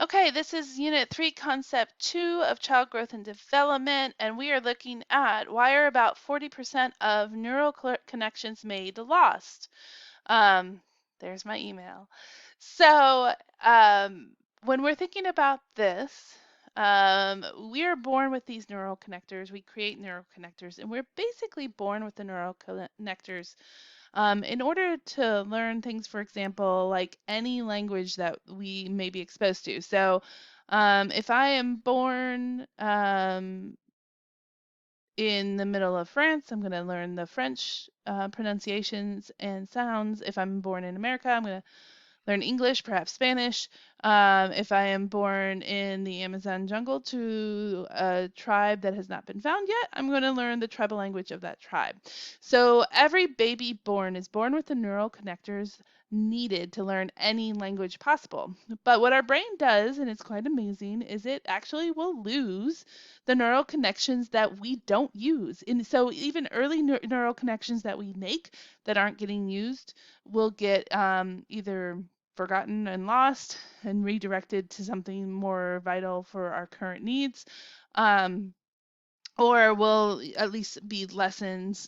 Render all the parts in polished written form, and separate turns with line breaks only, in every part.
Okay, this is Unit 3, Concept 2 of Child Growth and Development, and we are looking at why are about 40% of neural connections made lost? Um, there's my email. So, when we're thinking about this, we are born with these neural connectors. We create neural connectors, and we're basically born with the neural connectors in order to learn things, for example, like any language that we may be exposed to. So, if I am born in the middle of France, I'm going to learn the French pronunciations and sounds. If I'm born in America, I'm going to learn English, perhaps Spanish. If I am born in the Amazon jungle to a tribe that has not been found yet, I'm going to learn the tribal language of that tribe. So every baby born is born with the neural connectors needed to learn any language possible. But what our brain does, and it's quite amazing, is it actually will lose the neural connections that we don't use. And so even early neural connections that we make that aren't getting used will get either forgotten and lost and redirected to something more vital for our current needs. Um, or will at least be lessened,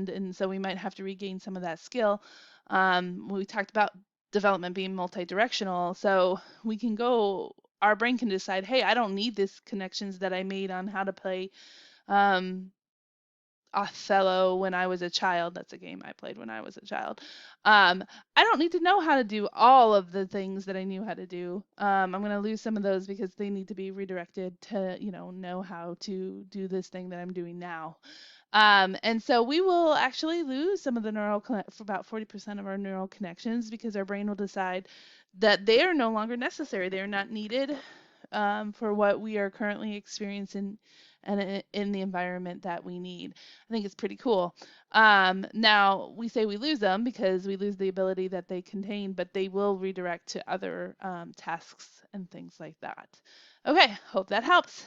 and so we might have to regain some of that skill. We talked about development being multi-directional, so we can go. Our brain can decide, hey, I don't need these connections that I made on how to play um, Othello when I was a child. That's a game I played when I was a child. Um, I don't need to know how to do all of the things that I knew how to do. I'm going to lose some of those because they need to be redirected to, know how to do this thing that I'm doing now. And so we will actually lose some of the for about 40% of our neural connections because our brain will decide that they are no longer necessary. They are not needed for what we are currently experiencing and in the environment that we need. I think it's pretty cool. Now, we say we lose them because we lose the ability that they contain, but they will redirect to other tasks and things like that. Okay, hope that helps.